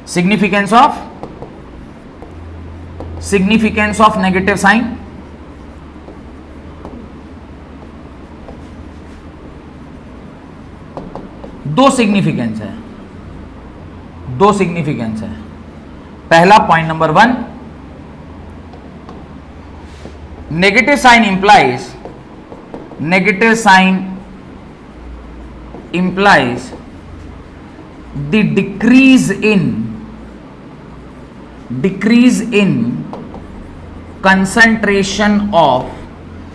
Significance of negative sign, दो significance है। पहला point number 1, negative sign implies the decrease in concentration of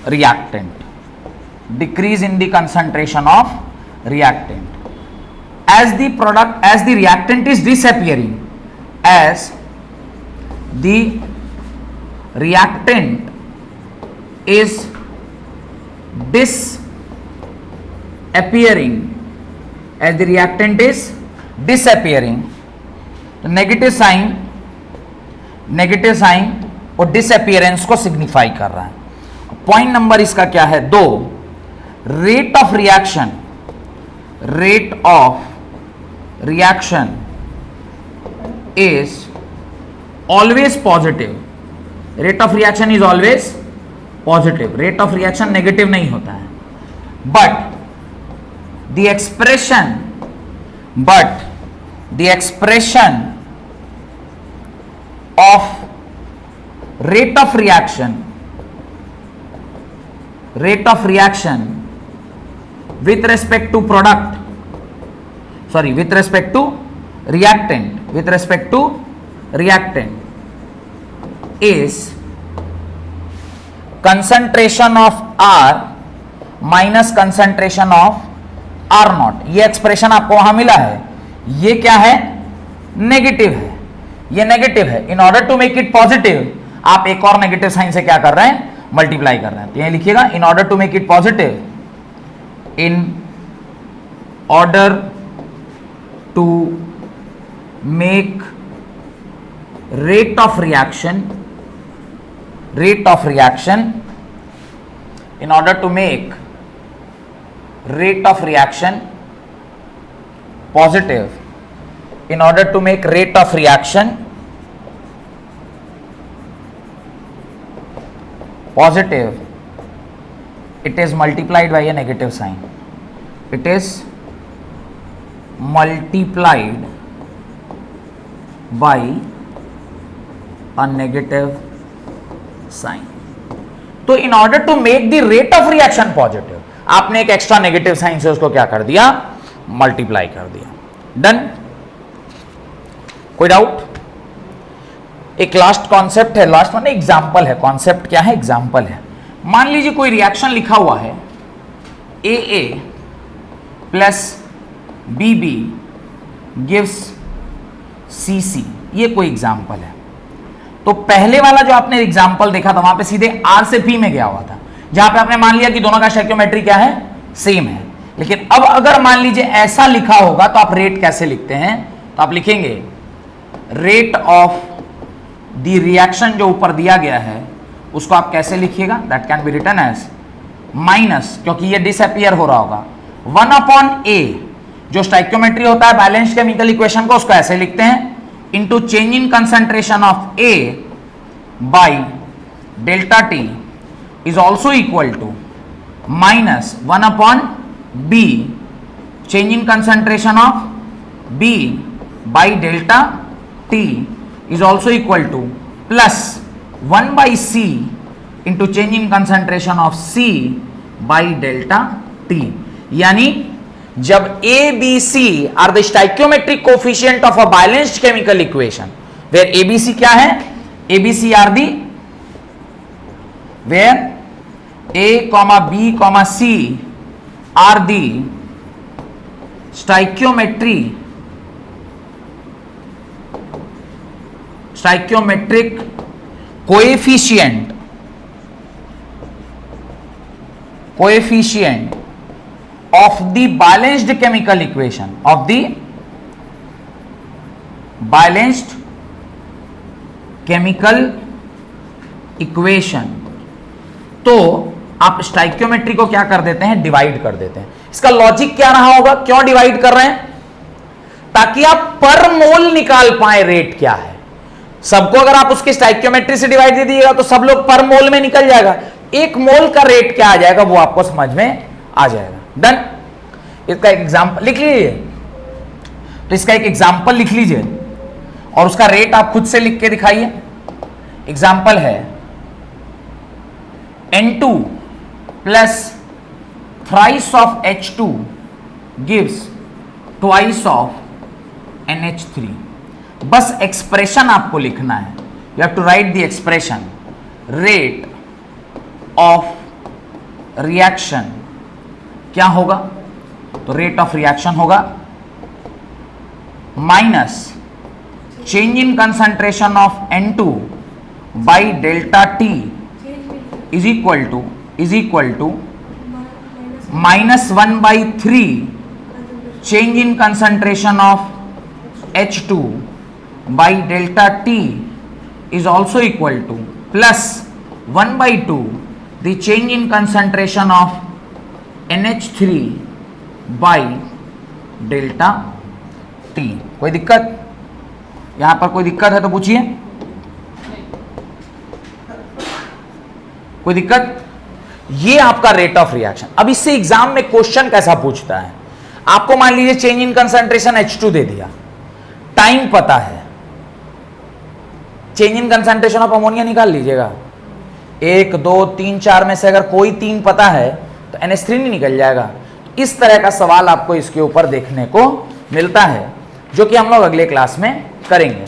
reactant, as the reactant is disappearing, as the reactant is disappearing, तो negative sign और disappearance को signify कर रहा है। Point number इसका क्या है 2, rate of reaction is always positive, rate of reaction is always positive, rate of reaction negative नहीं होता है। But the expression of rate of reaction with respect to reactant is concentration of R minus concentration of R not. ये expression आपको वहां मिला है, ये क्या है नेगेटिव है, ये नेगेटिव है। In order to make it positive आप एक और नेगेटिव साइन से क्या कर रहे हैं, मल्टीप्लाई कर रहे हैं। तो ये लिखिएगा in order to make it positive, in order to make rate of reaction in order to make rate of reaction positive, in order to make rate of reaction positive, it is multiplied by a negative sign. It is multiplied by a negative sign. तो in order to make the rate of reaction positive आपने एक extra negative sign से उसको क्या कर दिया, multiply कर दिया। डन, कोई डाउट? एक लास्ट कॉन्सेप्ट है, लास्ट माने एग्जांपल है। कॉन्सेप्ट क्या है, एग्जांपल है। मान लीजिए कोई रिएक्शन लिखा हुआ है AA plus BB gives CC, ये कोई एग्जांपल है। तो पहले वाला जो आपने एग्जांपल देखा था वहां पे सीधे R से P में गया हुआ था, जहां पे आपने मान लिया कि दोनों का स्टोइकियोमेट्री क्या है, सेम है। लेकिन अब अगर मान लीजिए ऐसा लिखा होगा तो आप रेट कैसे लिखते हैं, तो आप लिखेंगे रेट ऑफ द रिएक्शन जो ऊपर दिया गया है उसको आप कैसे लिखिएगा, that can be written as minus, क्योंकि ये डिसअपियर हो रहा होगा, 1/A जो स्टोइकियोमेट्री होता है बैलेंस्ड केमिकल इक्वेशन को, उसको ऐसे लिखते हैं into change in concentration of A by delta T is also equal to minus 1/B change in concentration of B by delta T is also equal to plus 1/C into change in concentration of C by delta T। यानी जब A, B, C are the stoichiometric coefficient of a balanced chemical equation, where A, B, C क्या है, A, B, C are the, where A, B, C are the stoichiometric coefficient of the balanced chemical equation, of the balanced chemical equation। तो आप stoichiometry को क्या कर देते हैं, divide कर देते हैं। इसका लॉजिक क्या रहा होगा, क्यों डिवाइड कर रहे हैं, ताकि आप पर मोल निकाल पाए रेट क्या है। सबको अगर आप उसके स्टाइकियोमेट्री से डिवाइड दे दीजिएगा तो सब लोग पर मोल में निकल जाएगा, एक मोल का रेट क्या आ जाएगा वो आपको समझ में आ जाएगा। डन। इसका एक एग्जांपल लिख लीजिए, तो इसका एक एग्जांपल लिख लीजिए और उसका रेट आप खुद से लिख के दिखाइए। एग्जांपल है N2 प्लस thrice of H2 gives twice of NH3। बस एक्सप्रेशन आपको लिखना है, you have to write the expression. Rate of reaction क्या होगा, तो रेट ऑफ रिएक्शन होगा minus change in concentration of N2 by delta T is equal to -1/3 change in concentration of H2 by delta T is also equal to plus 1/2 the change in concentration of NH3 by delta T। कोई दिक्कत? यहां पर कोई दिक्कत है तो पूछिए, कोई दिक्कत? ये आपका रेट ऑफ रिएक्शन। अब इससे एग्जाम में क्वेश्चन कैसा पूछता है, आपको मान लीजिए चेंज इन कंसंट्रेशन H2 दे दिया, टाइम पता है, change in concentration of ammonia निकाल लीजिएगा। 1 2 3 4 में से अगर कोई 3 पता है तो NH3 नहीं निकल जाएगा। इस तरह का सवाल आपको इसके ऊपर देखने को मिलता है, जो कि हम लोग अगले क्लास में करेंगे।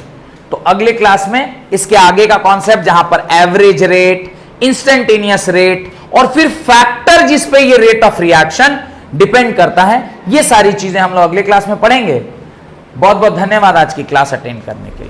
तो अगले क्लास में इसके आगे का कॉन्सेप्ट, जहां पर एवरेज रेट, इंस्टेंटेनियस रेट और फिर फैक्टर जिस पे ये रेट ऑफ रिएक्शन डिपेंड करता है, ये सारी चीजें हम लोग अगले क्लास में पढ़ेंगे। बहुत बहुत धन्यवाद आज की क्लास अटेंड करने के लिए।